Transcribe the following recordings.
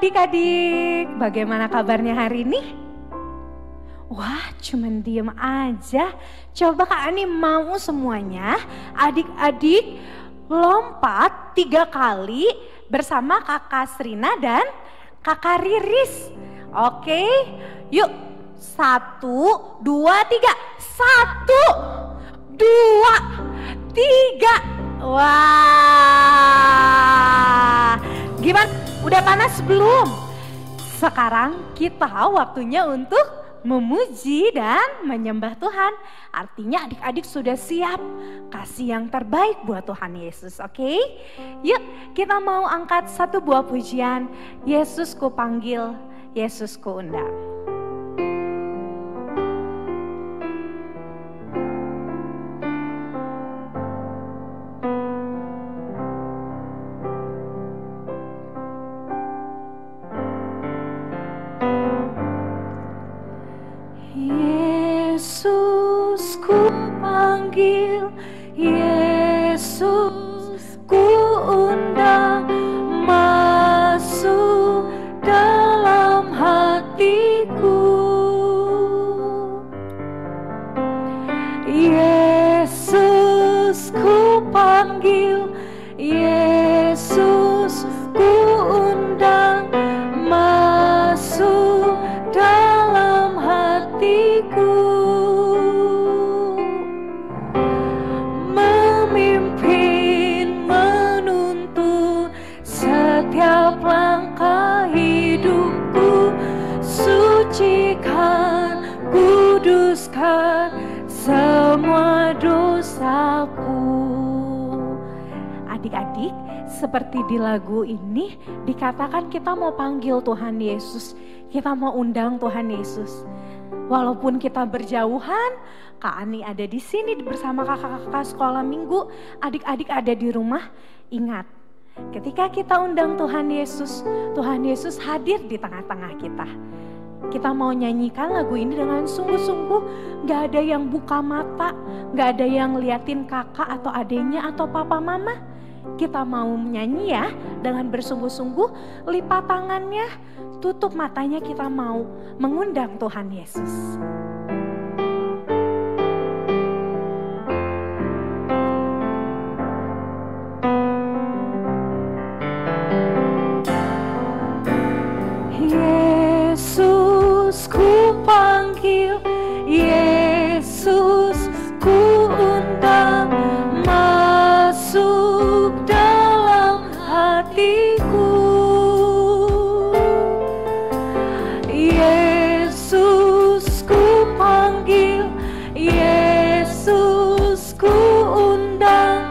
adik-adik, bagaimana kabarnya hari ini? Wah, cuman diem aja. Coba Kak Ani mau semuanya adik-adik lompat 3 kali bersama Kakak Srina dan Kakak Riris. Oke, yuk 1, 2, 3. 1, 2, 3. Wah, gimana? Udah panas belum? Sekarang kita waktunya untuk memuji dan menyembah Tuhan. Artinya adik-adik sudah siap kasih yang terbaik buat Tuhan Yesus, oke? Yuk kita mau angkat satu buah pujian. Yesus ku panggil, Yesus ku undang. Yesus ku panggil, Yesus ku undang, masuk dalam hatiku. Yesus ku panggil, Yesus ku undang, masuk dalam hatiku. Memimpin, menuntun setiap langkah hidupku, sucikan, kuduskan semua dosaku. Adik-adik, seperti di lagu ini dikatakan kita mau panggil Tuhan Yesus, kita mau undang Tuhan Yesus. Walaupun kita berjauhan, Kak Ani ada di sini bersama kakak-kakak sekolah minggu, adik-adik ada di rumah. Ingat, ketika kita undang Tuhan Yesus hadir di tengah-tengah kita. Kita mau nyanyikan lagu ini dengan sungguh-sungguh, gak ada yang buka mata, gak ada yang liatin kakak atau adenya atau papa mama. Kita mau nyanyi ya dengan bersungguh-sungguh, lipat tangannya, tutup matanya, kita mau mengundang Tuhan Yesus. Yesus ku panggil, Yesus ku undang, masuk dalam hatiku. Yesus ku panggil, Yesus ku undang,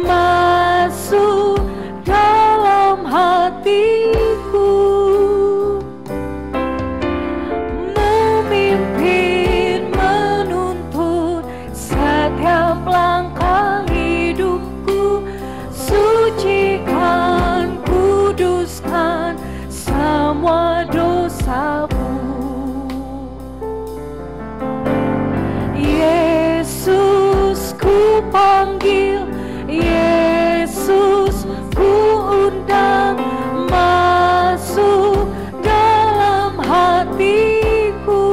masuk dalam hatiku. Memimpin, menuntun setiap langkah hidupku, sucikan, kuduskan semua dosaku. Yesus ku panggil, Yesus ku undang, masuk dalam hatiku.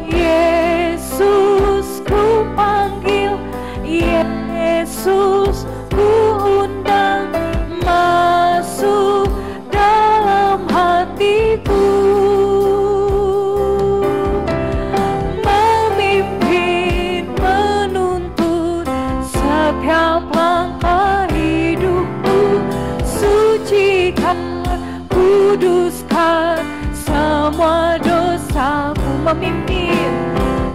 Yesus ku panggil, Yesus ku undang, masuk dalam hatiku. Memimpin, menuntun setiap langkah hidupku, sucikan, kuduskan semua dosaku. Memimpin,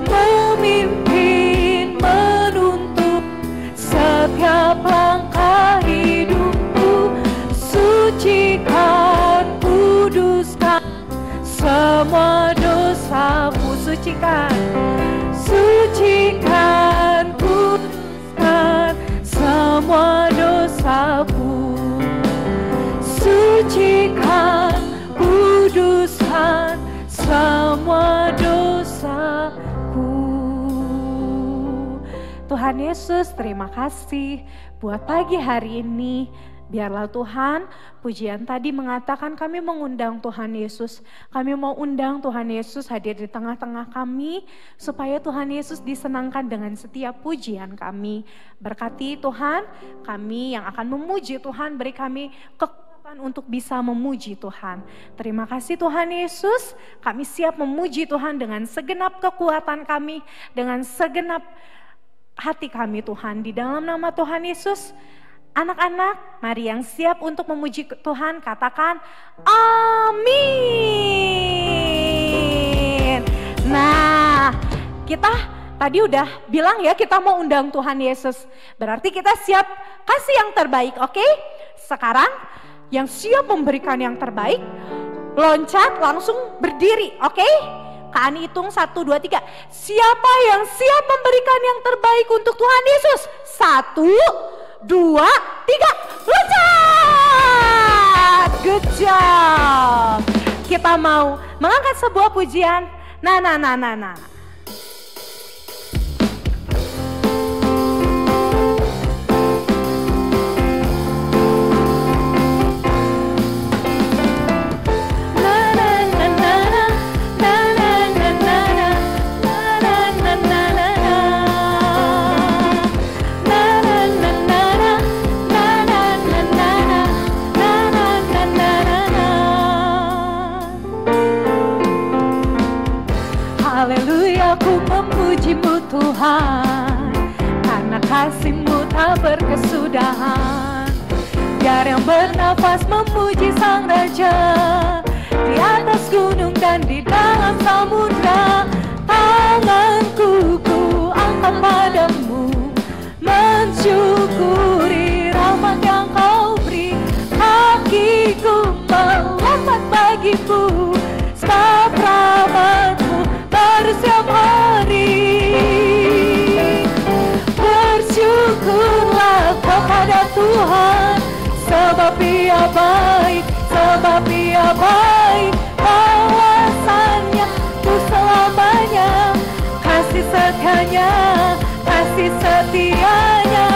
memimpin, menuntun setiap langkah hidupku, sucikan, kuduskan semua dosaku. Sucikan, sucikan, kuduskan semua dosaku. Sucikan, kuduskan semua dosaku. Tuhan Yesus, terima kasih buat pagi hari ini Biarlah Tuhan, pujian tadi mengatakan kami mengundang Tuhan Yesus. Kami mau undang Tuhan Yesus hadir di tengah-tengah kami, supaya Tuhan Yesus disenangkan dengan setiap pujian kami. Berkati Tuhan, kami yang akan memuji Tuhan, beri kami kekuatan untuk bisa memuji Tuhan. Terima kasih Tuhan Yesus, kami siap memuji Tuhan dengan segenap kekuatan kami, dengan segenap hati kami Tuhan. Di dalam nama Tuhan Yesus, anak-anak, mari yang siap untuk memuji Tuhan, katakan amin. Nah, kita tadi udah bilang ya, kita mau undang Tuhan Yesus. Berarti kita siap kasih yang terbaik, oke? Sekarang yang siap memberikan yang terbaik, loncat langsung berdiri, oke? Kak Ani hitung 1, 2, 3. Siapa yang siap memberikan yang terbaik untuk Tuhan Yesus? 1, 2, 3, loncat! Good job. Kita mau mengangkat sebuah pujian. Nah. Haleluya, ku memuji-Mu Tuhan, karena kasih-Mu tak berkesudahan. Biar yang bernafas memuji Sang Raja, di atas gunung dan di dalam samudra. Tanganku ku angkat padamu, mensyukuri rahmat yang Kau beri. Kakiku melompat bagimu, sebab rahmat-Mu baru setiap hari. Bersyukurlah kepada Tuhan, sebab Ia baik, sebab Ia baik. Kawasannya untuk selamanya, kasih setianya, kasih setianya.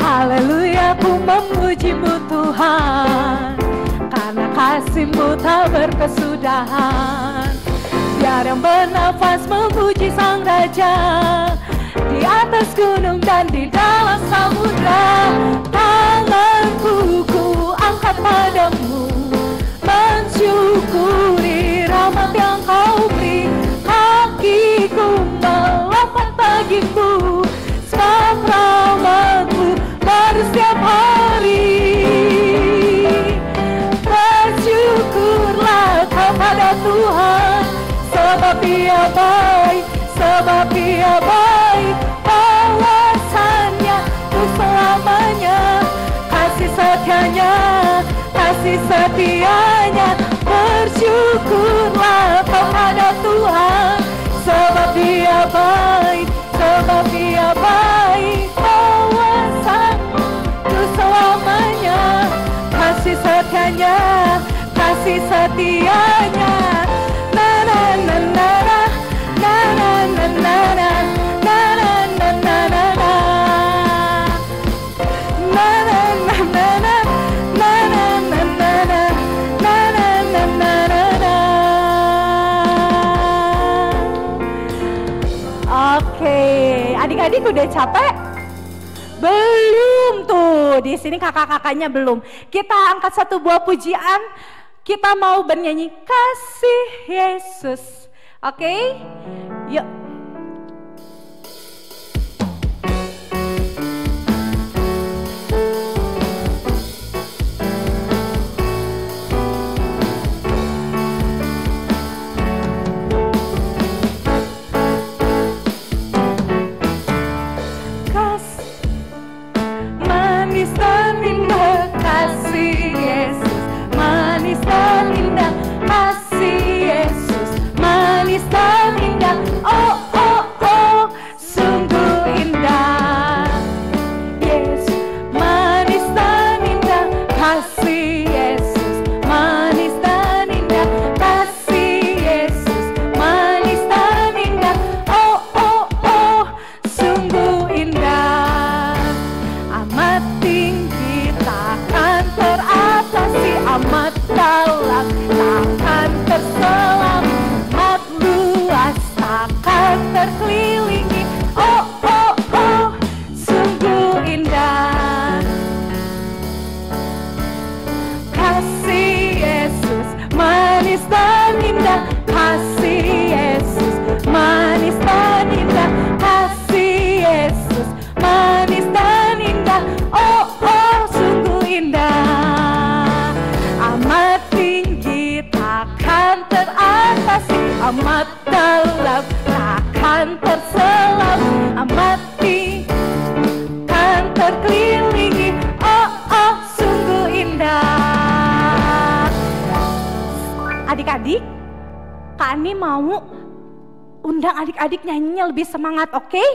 Haleluya, ku memuji-Mu Tuhan, karena kasih-Mu tak berkesudahan. Biar yang bernafas memuji Sang Raja, di atas gunung dan di dalam samudra. Tanganku ku angkat padamu, mensyukuri rahmat yang Kau beri. Kakiku melompat bagimu, sebab rahmat-Mu baru setiap hari. Bersyukurlah kepada Tuhan, sebab Ia baik, sebab Ia baik. Kawasannya untuk selamanya, kasih setianya, kasih setianya. Bersyukurlah kepada Tuhan, sebab Dia baik, sebab Ia baik. Kawasan untuk selamanya, kasih setianya, kasih setianya. Oke, adik-adik udah capek? Belum tuh, di sini kakak-kakaknya belum. Kita angkat satu buah pujian, kita mau bernyanyi kasih Yesus. Oke, yuk. Manis dan indah kasih Yesus, manis dan indah kasih Yesus, manis dan indah. Oh amat dalam, takkan terselam, amat kan terkelilingi. Oh, oh, sungguh indah. Adik-adik, Kak Ani mau undang adik-adik nyanyinya lebih semangat, oke?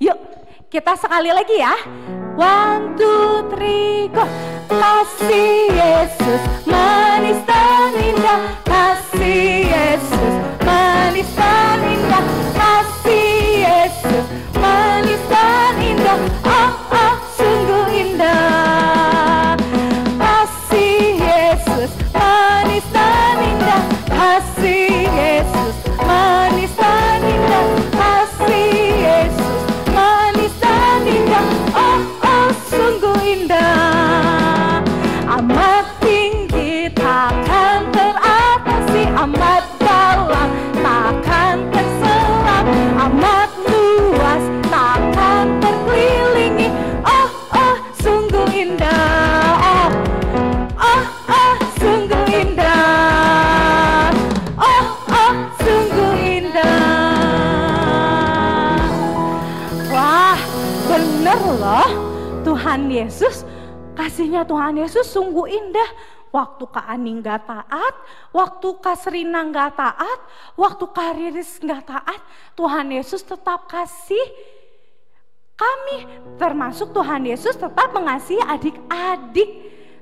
Yuk, kita sekali lagi ya. 1, 2, 3, go. Kasih Yesus manis dan indah, kasih Yesus manis dan indah, kasih Yesus manis dan indah. Oh, oh, sungguh indah. Kasih Yesus manis dan indah, kasih Yesus manis dan indah, kasih Yesus manis dan indah. Oh, oh, sungguh indah. Amat tinggi takkan teratasi, amat dalam takkan terselam, amat luas takkan terkelilingi. Oh, oh, sungguh indah. Oh, oh, sungguh indah. Oh, oh, sungguh indah. Wah, bener loh, Tuhan Yesus, kasihnya Tuhan Yesus sungguh indah. Waktu Kak Ani gak taat, waktu Kak Serina gak taat, waktu Kak Riris gak taat, Tuhan Yesus tetap kasih kami. Termasuk Tuhan Yesus tetap mengasihi adik-adik.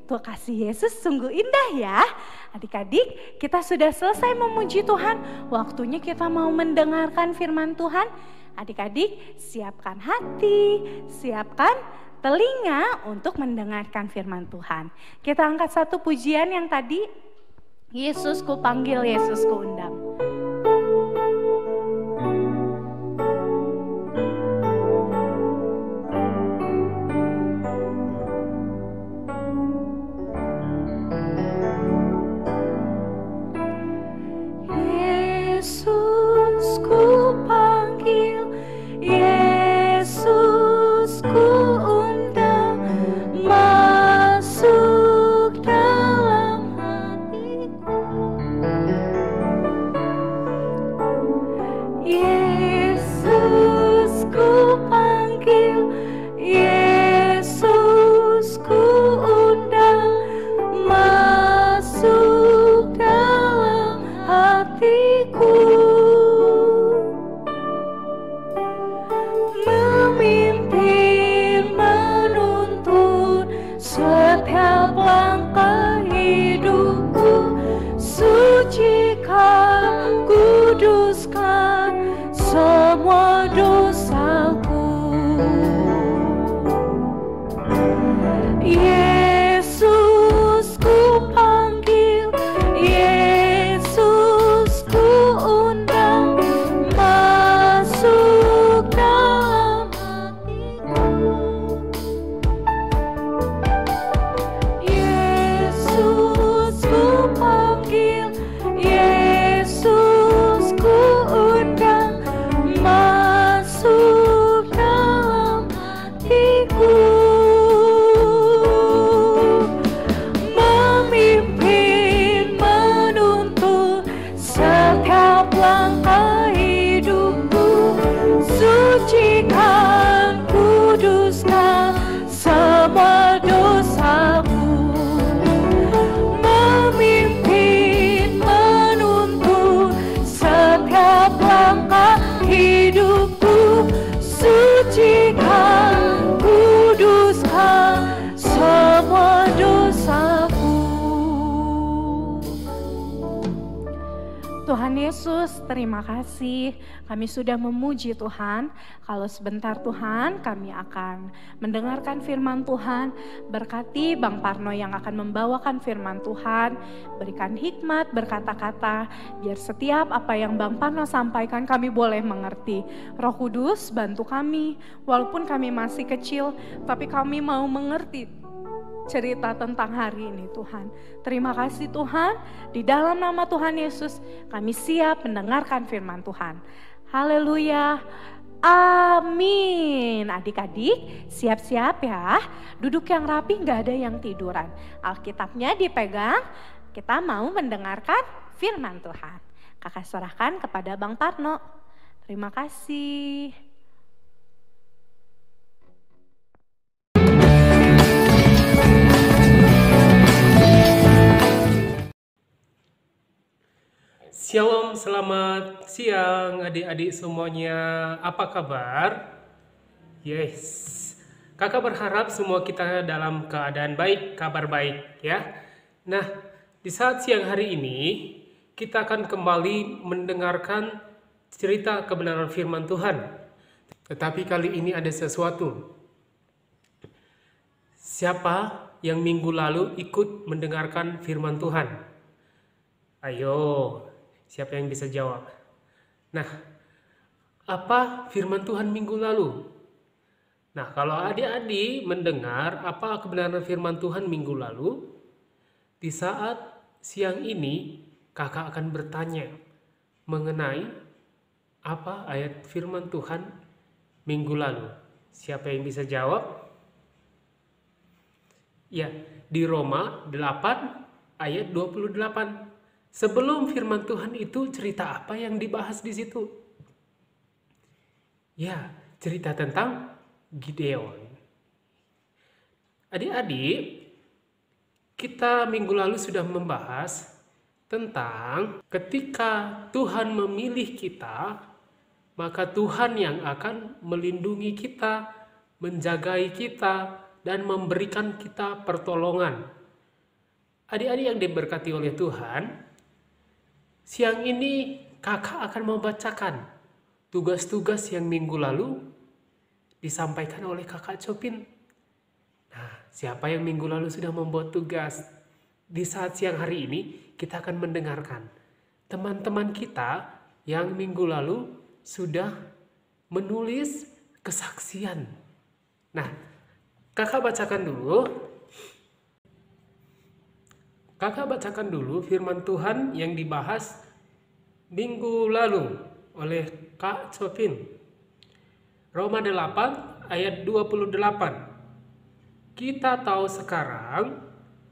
Tuh, kasih Yesus sungguh indah ya. Adik-adik, kita sudah selesai memuji Tuhan. Waktunya kita mau mendengarkan firman Tuhan. Adik-adik, siapkan hati, siapkan telinga untuk mendengarkan firman Tuhan. Kita angkat satu pujian yang tadi, Yesus ku panggil, Yesus ku undang. Yesus ku panggil, Yesus ku undang, masuk dalam hatiku. Yesus ku panggil, Yesus ku undang, masuk dalam hatiku. Memimpin, menuntun setiap langkah hidupku, sucikan, kuduskan semua dosaku. Yesus ku panggil, Yesus ku undang, masuk dalam hatiku. Yesus ku panggil, Yesus ku undang, masuk dalam hatiku. Memimpin, menuntun setiap langkah hidupku, sucikan, kuduskan semua dosaku. Memimpin, menuntun setiap langkah hidupku, sucikan, kuduskan semua dosaku. Tuhan Yesus, terima kasih. Kami sudah memuji Tuhan. Kalau sebentar Tuhan, kami akan mendengarkan firman Tuhan. Berkati Bang Parno yang akan membawakan firman Tuhan. Berikan hikmat berkata-kata, biar setiap apa yang Bang Parno sampaikan kami boleh mengerti. Roh Kudus, bantu kami. Walaupun kami masih kecil, tapi kami mau mengerti cerita tentang hari ini Tuhan. Terima kasih Tuhan, di dalam nama Tuhan Yesus kami siap mendengarkan firman Tuhan. Haleluya, amin. Adik-adik siap-siap ya, duduk yang rapi, gak ada yang tiduran. Alkitabnya dipegang, kita mau mendengarkan firman Tuhan. Kakak serahkan kepada Bang Parno. Terima kasih. Shalom, selamat siang adik-adik semuanya. Apa kabar? Yes, kakak berharap semua kita dalam keadaan baik, kabar baik ya. Nah, di saat siang hari ini kita akan kembali mendengarkan cerita kebenaran firman Tuhan. Tetapi kali ini ada sesuatu. Siapa yang minggu lalu ikut mendengarkan firman Tuhan? Ayo, siapa yang bisa jawab? Nah, apa firman Tuhan minggu lalu? Nah, kalau adik-adik mendengar apa kebenaran firman Tuhan minggu lalu, di saat siang ini kakak akan bertanya mengenai apa ayat firman Tuhan minggu lalu. Siapa yang bisa jawab? Ya, di Roma 8 ayat 28. Sebelum firman Tuhan itu cerita apa yang dibahas di situ? Ya, cerita tentang Gideon. Adik-adik, kita minggu lalu sudah membahas tentang ketika Tuhan memilih kita, maka Tuhan yang akan melindungi kita, menjagai kita, dan memberikan kita pertolongan. Adik-adik yang diberkati oleh Tuhan, siang ini kakak akan membacakan tugas-tugas yang minggu lalu disampaikan oleh kakak Chopin. Nah, siapa yang minggu lalu sudah membuat tugas? Di saat siang hari ini kita akan mendengarkan teman-teman kita yang minggu lalu sudah menulis kesaksian. Nah, kakak bacakan dulu. Kakak bacakan dulu firman Tuhan yang dibahas minggu lalu oleh Kak Chopin. Roma 8 ayat 28. Kita tahu sekarang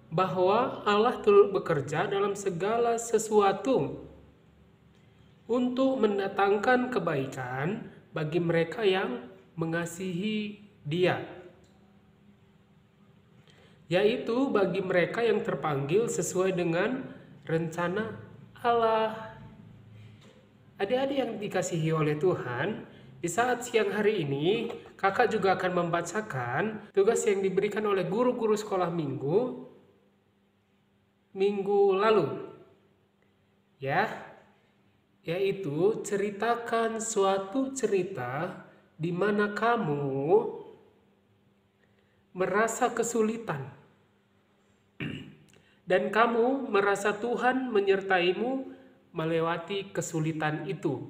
bahwa Allah turut bekerja dalam segala sesuatu untuk mendatangkan kebaikan bagi mereka yang mengasihi Dia, yaitu bagi mereka yang terpanggil sesuai dengan rencana Allah. Adik-adik yang dikasihi oleh Tuhan, di saat siang hari ini kakak juga akan membacakan tugas yang diberikan oleh guru-guru sekolah minggu lalu, ya, yaitu ceritakan suatu cerita di mana kamu merasa kesulitan dan kamu merasa Tuhan menyertaimu melewati kesulitan itu.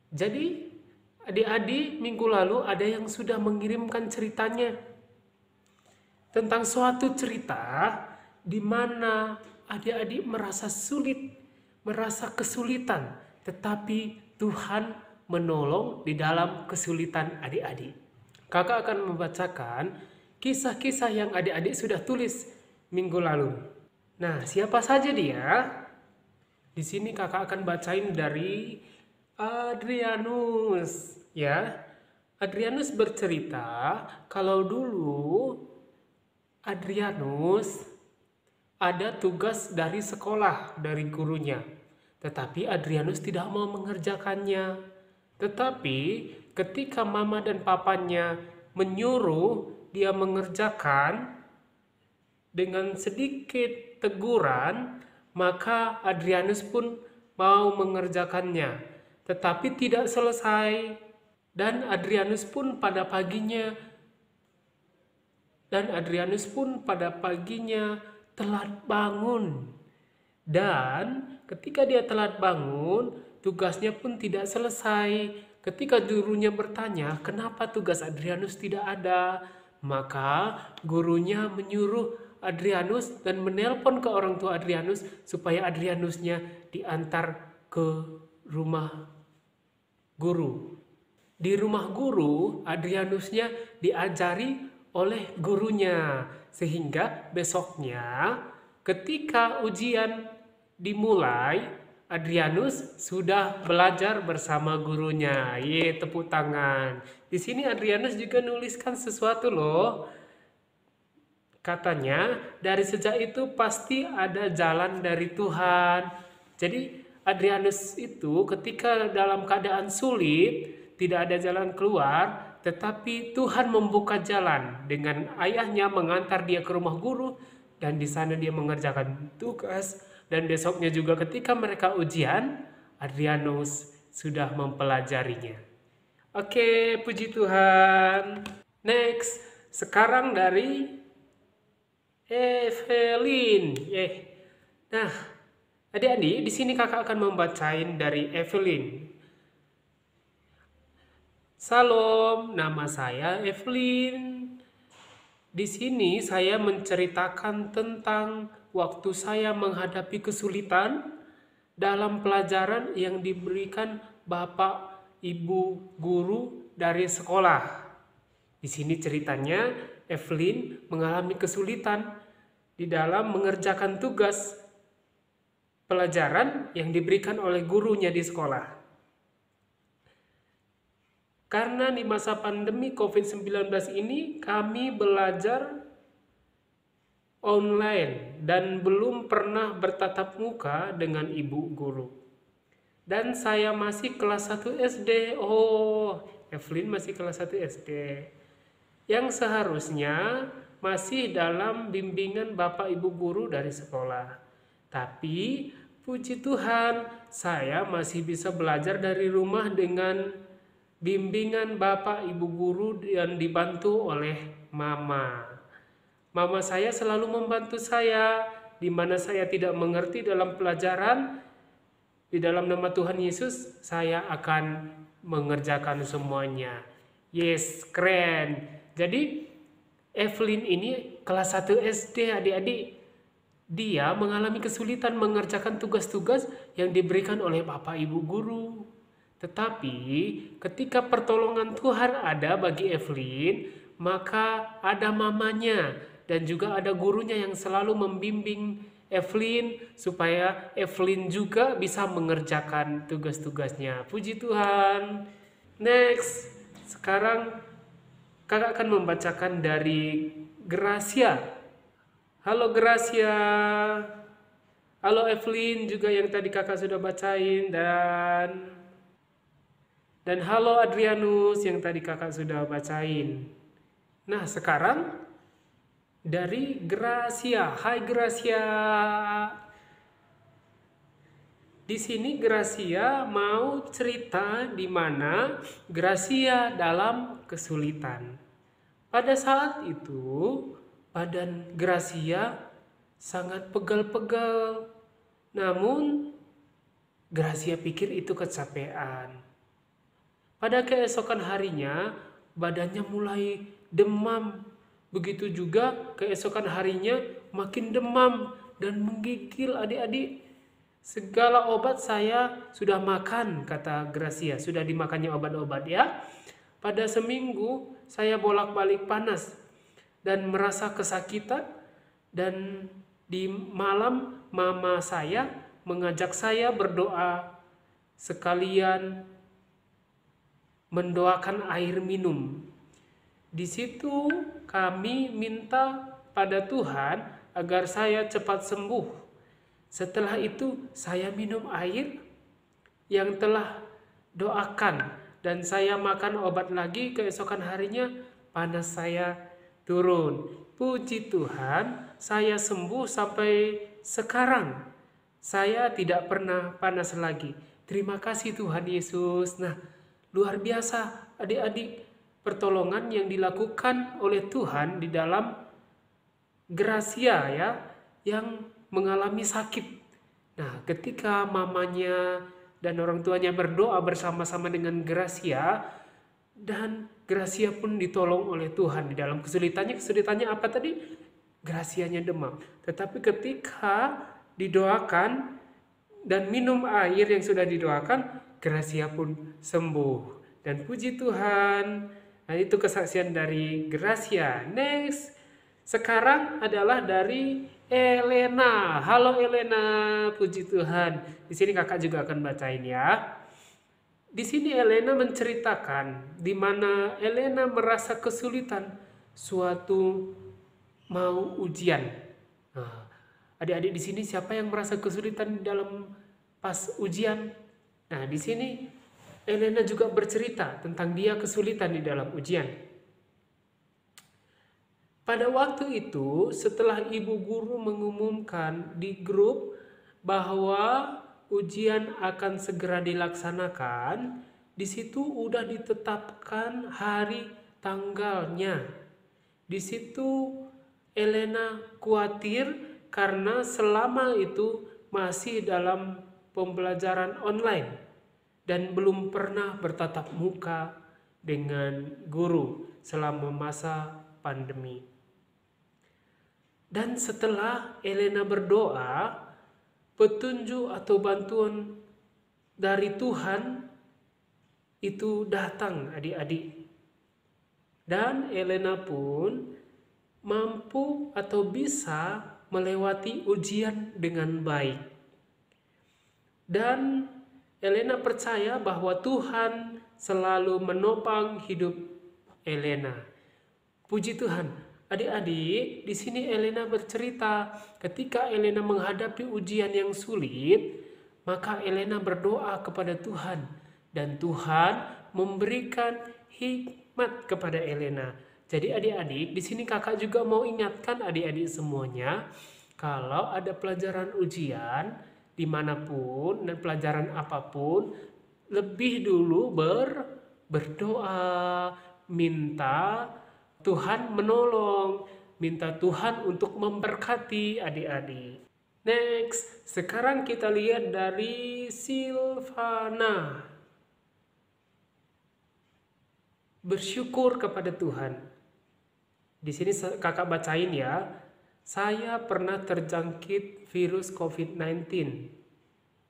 Jadi adik-adik minggu lalu ada yang sudah mengirimkan ceritanya tentang suatu cerita di mana adik-adik merasa sulit, merasa kesulitan, tetapi Tuhan menolong di dalam kesulitan adik-adik. Kakak akan membacakan kisah-kisah yang adik-adik sudah tulis minggu lalu. Nah, siapa saja dia? Di sini kakak akan bacain dari Adrianus, ya. Adrianus bercerita kalau dulu Adrianus ada tugas dari sekolah dari gurunya, tetapi Adrianus tidak mau mengerjakannya. Tetapi ketika mama dan papanya menyuruh dia mengerjakan dengan sedikit teguran, maka Adrianus pun mau mengerjakannya, tetapi tidak selesai. Dan Adrianus pun pada paginya telat bangun. Dan ketika dia telat bangun, tugasnya pun tidak selesai. Ketika gurunya bertanya, kenapa tugas Adrianus tidak ada? Maka gurunya menyuruh Adrianus dan menelpon ke orang tua Adrianus supaya Adrianusnya diantar ke rumah guru. Di rumah guru, Adrianusnya diajari oleh gurunya. Sehingga besoknya ketika ujian dimulai, Adrianus sudah belajar bersama gurunya. Ye, tepuk tangan. Di sini Adrianus juga nuliskan sesuatu loh. Katanya, dari sejak itu pasti ada jalan dari Tuhan. Jadi Adrianus itu ketika dalam keadaan sulit, tidak ada jalan keluar, tetapi Tuhan membuka jalan dengan ayahnya mengantar dia ke rumah guru, dan di sana dia mengerjakan tugas. Dan besoknya juga ketika mereka ujian, Adrianus sudah mempelajarinya. Oke, puji Tuhan. Next, sekarang dari Evelyn. Nah, adik-adik, di sini kakak akan membacain dari Evelyn. Salam, nama saya Evelyn. Di sini saya menceritakan tentang waktu saya menghadapi kesulitan dalam pelajaran yang diberikan Bapak Ibu guru dari sekolah. Di sini ceritanya Evelyn mengalami kesulitan di dalam mengerjakan tugas pelajaran yang diberikan oleh gurunya di sekolah. Karena di masa pandemi COVID-19 ini kami belajar online dan belum pernah bertatap muka dengan ibu guru. Dan saya masih kelas 1 SD. Oh, Evelyn masih kelas 1 SD. Yang seharusnya masih dalam bimbingan Bapak Ibu guru dari sekolah. Tapi puji Tuhan, saya masih bisa belajar dari rumah dengan bimbingan Bapak Ibu guru dan dibantu oleh Mama. Mama saya selalu membantu saya di mana saya tidak mengerti dalam pelajaran. Di dalam nama Tuhan Yesus, saya akan mengerjakan semuanya. Yes, keren. Jadi Evelyn ini kelas 1 SD, adik-adik. Dia mengalami kesulitan mengerjakan tugas-tugas yang diberikan oleh Bapak Ibu guru. Tetapi ketika pertolongan Tuhan ada bagi Evelyn, maka ada mamanya dan juga ada gurunya yang selalu membimbing Evelyn supaya Evelyn juga bisa mengerjakan tugas-tugasnya. Puji Tuhan. Next, sekarang kakak akan membacakan dari Gracia. Halo Gracia. Halo Evelyn juga yang tadi kakak sudah bacain, dan halo Adrianus yang tadi kakak sudah bacain. Nah, sekarang dari Gracia. Hai Gracia. Di sini Gracia mau cerita di mana Gracia dalam kesulitan. Pada saat itu, badan Gracia sangat pegal-pegal. Namun, Gracia pikir itu kecapean. Pada keesokan harinya, badannya mulai demam. Begitu juga keesokan harinya makin demam dan menggigil adik-adik. Segala obat saya sudah makan, kata Gracia. Sudah dimakannya obat-obat ya. Pada seminggu saya bolak-balik panas dan merasa kesakitan. Dan di malam mama saya mengajak saya berdoa sekalian mendoakan air minum. Di situ kami minta pada Tuhan agar saya cepat sembuh. Setelah itu saya minum air yang telah doakan dan saya makan obat lagi. Keesokan harinya panas saya turun. Puji Tuhan, saya sembuh sampai sekarang. Saya tidak pernah panas lagi. Terima kasih Tuhan Yesus. Nah, luar biasa adik-adik pertolongan yang dilakukan oleh Tuhan di dalam Gracia ya, yang mengalami sakit. Nah, ketika mamanya dan orang tuanya berdoa bersama-sama dengan Gracia, dan Gracia pun ditolong oleh Tuhan di dalam kesulitannya. Kesulitannya apa tadi? Gracianya demam. Tetapi ketika didoakan dan minum air yang sudah didoakan, Gracia pun sembuh. Dan puji Tuhan. Nah, itu kesaksian dari Gracia. Next, sekarang adalah dari Elena. Halo Elena, puji Tuhan. Di sini kakak juga akan bacain ya. Di sini Elena menceritakan di mana Elena merasa kesulitan suatu mau ujian. Nah, adik-adik di sini siapa yang merasa kesulitan dalam pas ujian? Nah, di sini Elena juga bercerita tentang dia kesulitan di dalam ujian. Pada waktu itu, setelah ibu guru mengumumkan di grup bahwa ujian akan segera dilaksanakan, di situ udah ditetapkan hari tanggalnya. Di situ Elena khawatir karena selama itu masih dalam pembelajaran online dan belum pernah bertatap muka dengan guru selama masa pandemi. Dan setelah Elena berdoa, petunjuk atau bantuan dari Tuhan itu datang adik-adik. Dan Elena pun mampu atau bisa melewati ujian dengan baik. Dan Elena percaya bahwa Tuhan selalu menopang hidup Elena. Puji Tuhan. Adik-adik, di sini Elena bercerita ketika Elena menghadapi ujian yang sulit, maka Elena berdoa kepada Tuhan dan Tuhan memberikan hikmat kepada Elena. Jadi adik-adik, di sini kakak juga mau ingatkan adik-adik semuanya, kalau ada pelajaran ujian dimanapun dan pelajaran apapun, lebih dulu berdoa, minta Tuhan menolong, minta Tuhan untuk memberkati adik-adik. Next, sekarang kita lihat dari Silvana. Bersyukur kepada Tuhan. Di sini kakak bacain ya. Saya pernah terjangkit virus COVID-19.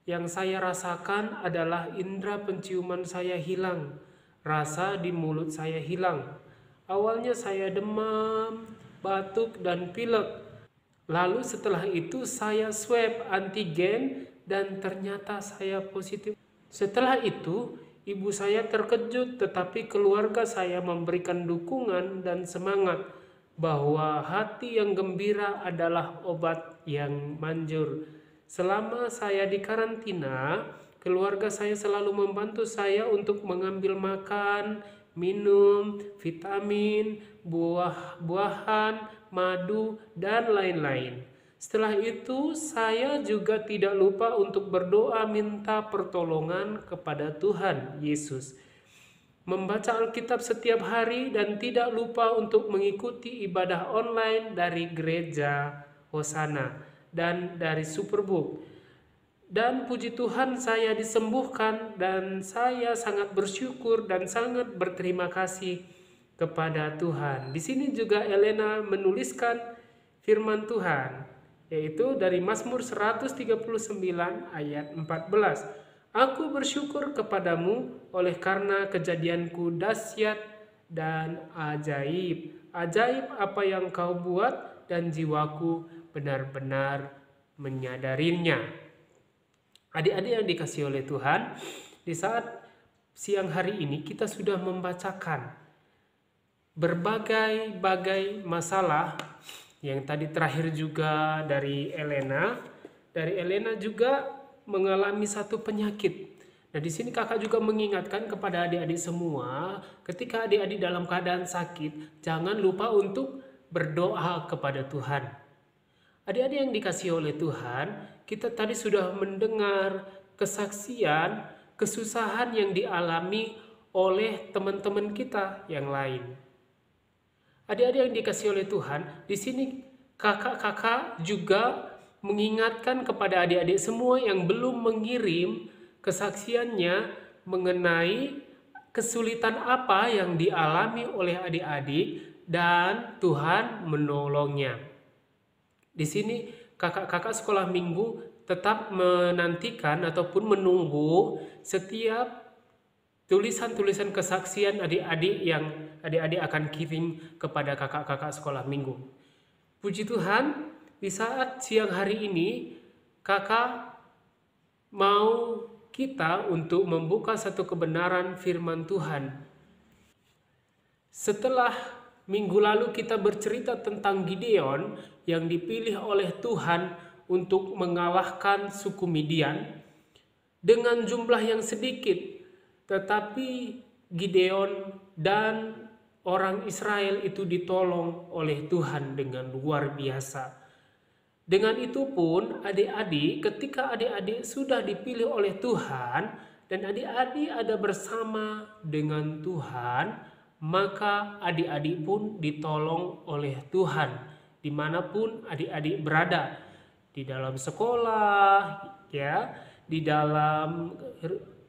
Yang saya rasakan adalah indera penciuman saya hilang, rasa di mulut saya hilang. Awalnya saya demam, batuk, dan pilek. Lalu setelah itu saya swab antigen dan ternyata saya positif. Setelah itu ibu saya terkejut, tetapi keluarga saya memberikan dukungan dan semangat bahwa hati yang gembira adalah obat yang manjur. Selama saya di karantina, keluarga saya selalu membantu saya untuk mengambil makan, minum, vitamin, buah-buahan, madu, dan lain-lain. Setelah itu, saya juga tidak lupa untuk berdoa minta pertolongan kepada Tuhan Yesus. Membaca Alkitab setiap hari dan tidak lupa untuk mengikuti ibadah online dari gereja Hosana dan dari Superbook. Dan puji Tuhan saya disembuhkan dan saya sangat bersyukur dan sangat berterima kasih kepada Tuhan. Di sini juga Elena menuliskan firman Tuhan, yaitu dari Mazmur 139 ayat 14. Aku bersyukur kepadamu oleh karena kejadianku dahsyat dan ajaib. Ajaib apa yang kau buat dan jiwaku benar-benar menyadarinya. Adik-adik yang dikasihi oleh Tuhan, di saat siang hari ini kita sudah membacakan berbagai masalah yang tadi terakhir juga dari Elena. Dari Elena juga mengalami satu penyakit. Nah, di sini kakak juga mengingatkan kepada adik-adik semua, ketika adik-adik dalam keadaan sakit, jangan lupa untuk berdoa kepada Tuhan. Adik-adik yang dikasihi oleh Tuhan, kita tadi sudah mendengar kesaksian, kesusahan yang dialami oleh teman-teman kita yang lain. Adik-adik yang dikasihi oleh Tuhan, di sini kakak-kakak juga mengingatkan kepada adik-adik semua yang belum mengirim kesaksiannya mengenai kesulitan apa yang dialami oleh adik-adik dan Tuhan menolongnya. Di sini kakak-kakak sekolah minggu tetap menantikan ataupun menunggu setiap tulisan-tulisan kesaksian adik-adik yang adik-adik akan kirim kepada kakak-kakak sekolah minggu. Puji Tuhan, di saat siang hari ini kakak mau kita untuk membuka satu kebenaran firman Tuhan. Setelah minggu lalu kita bercerita tentang Gideon yang dipilih oleh Tuhan untuk mengalahkan suku Midian dengan jumlah yang sedikit, tetapi Gideon dan orang Israel itu ditolong oleh Tuhan dengan luar biasa. Dengan itu pun adik-adik, ketika adik-adik sudah dipilih oleh Tuhan dan adik-adik ada bersama dengan Tuhan, maka adik-adik pun ditolong oleh Tuhan dimanapun adik-adik berada, di dalam sekolah, ya, di dalam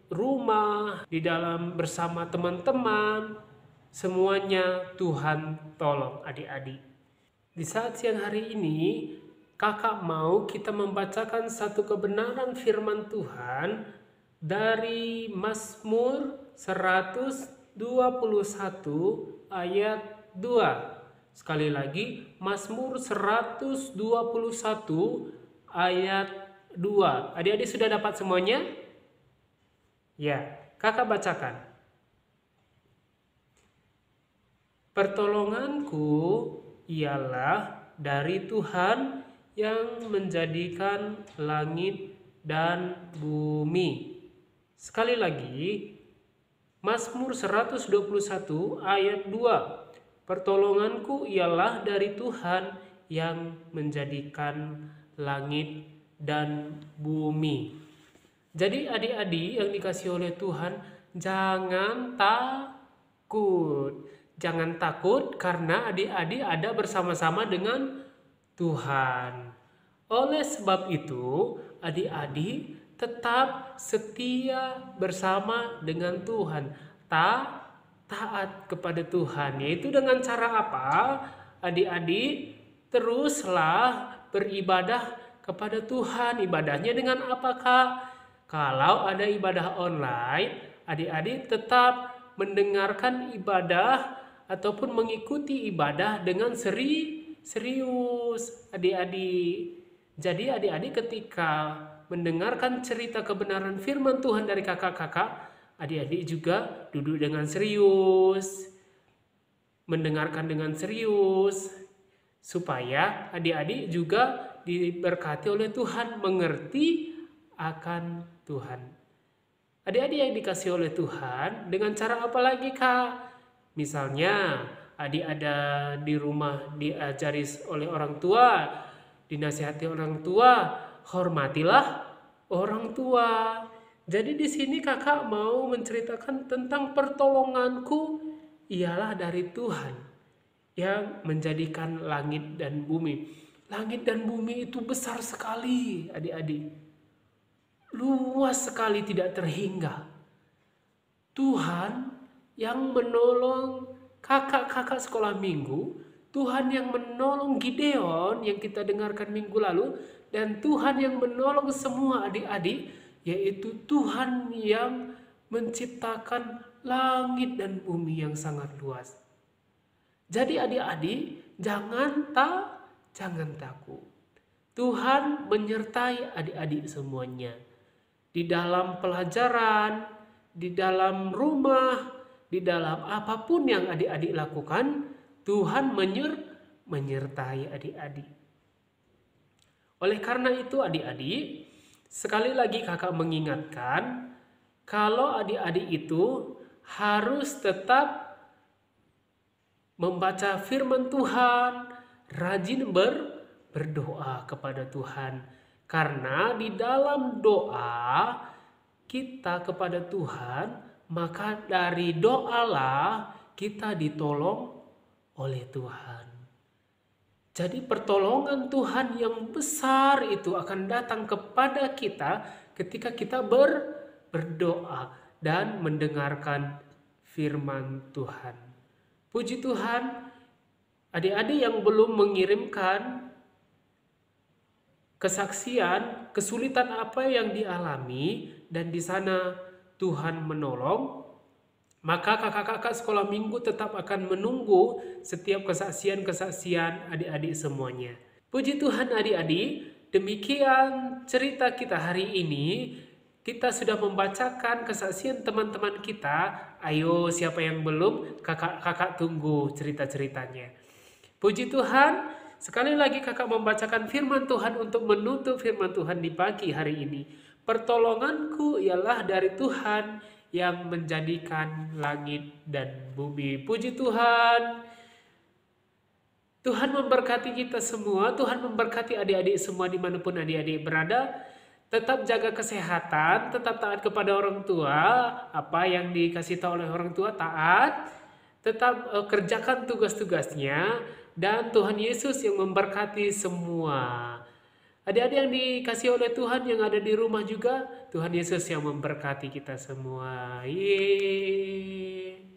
rumah, di dalam bersama teman-teman, semuanya Tuhan tolong adik-adik. Di saat siang hari ini kakak mau kita membacakan satu kebenaran firman Tuhan dari Mazmur 121 ayat 2. Sekali lagi, Mazmur 121 ayat 2. Adik-adik sudah dapat semuanya? Ya, kakak bacakan. Pertolonganku ialah dari Tuhan yang menjadikan langit dan bumi. Sekali lagi, Mazmur 121 ayat 2. Pertolonganku ialah dari Tuhan yang menjadikan langit dan bumi. Jadi adik-adik yang dikasih oleh Tuhan, jangan takut. Jangan takut karena adik-adik ada bersama-sama dengan Tuhan. Oleh sebab itu, adik-adik tetap setia bersama dengan Tuhan. Taat kepada Tuhan. Yaitu dengan cara apa? Adik-adik teruslah beribadah kepada Tuhan. Ibadahnya dengan apakah? Kalau ada ibadah online, adik-adik tetap mendengarkan ibadah ataupun mengikuti ibadah dengan serius adik-adik. Jadi adik-adik ketika mendengarkan cerita kebenaran firman Tuhan dari kakak-kakak, adik-adik juga duduk dengan serius, mendengarkan dengan serius, supaya adik-adik juga diberkati oleh Tuhan, mengerti akan Tuhan. Adik-adik yang dikasih oleh Tuhan, dengan cara apa lagi kak? Misalnya adik ada di rumah diajari oleh orang tua, dinasihati orang tua, hormatilah orang tua. Jadi di sini kakak mau menceritakan tentang pertolonganku ialah dari Tuhan yang menjadikan langit dan bumi. Langit dan bumi itu besar sekali adik-adik. Luas sekali, tidak terhingga. Tuhan yang menolong kakak-kakak sekolah minggu, Tuhan yang menolong Gideon yang kita dengarkan minggu lalu, dan Tuhan yang menolong semua adik-adik, yaitu Tuhan yang menciptakan langit dan bumi yang sangat luas. Jadi adik-adik jangan takut. Tuhan menyertai adik-adik semuanya. Di dalam pelajaran, di dalam rumah, di dalam apapun yang adik-adik lakukan, Tuhan menyertai adik-adik. Oleh karena itu adik-adik, sekali lagi kakak mengingatkan, kalau adik-adik itu harus tetap membaca firman Tuhan, rajin berdoa kepada Tuhan. Karena di dalam doa kita kepada Tuhan, maka dari doalah kita ditolong oleh Tuhan. Jadi pertolongan Tuhan yang besar itu akan datang kepada kita ketika kita berdoa dan mendengarkan firman Tuhan. Puji Tuhan, adik-adik yang belum mengirimkan kesaksian, kesulitan apa yang dialami dan di sana Tuhan menolong, maka kakak-kakak sekolah minggu tetap akan menunggu setiap kesaksian-kesaksian adik-adik semuanya. Puji Tuhan adik-adik, demikian cerita kita hari ini. Kita sudah membacakan kesaksian teman-teman kita. Ayo siapa yang belum, kakak tunggu cerita-ceritanya. Puji Tuhan, sekali lagi kakak membacakan firman Tuhan untuk menutup firman Tuhan di pagi hari ini. Pertolonganku ialah dari Tuhan yang menjadikan langit dan bumi. Puji Tuhan. Tuhan memberkati kita semua, Tuhan memberkati adik-adik semua dimanapun adik-adik berada. Tetap jaga kesehatan, tetap taat kepada orang tua, apa yang dikasih tahu oleh orang tua taat, tetap kerjakan tugas-tugasnya, dan Tuhan Yesus yang memberkati semua. Adik-adik yang dikasih oleh Tuhan yang ada di rumah juga, Tuhan Yesus yang memberkati kita semua. Yeay.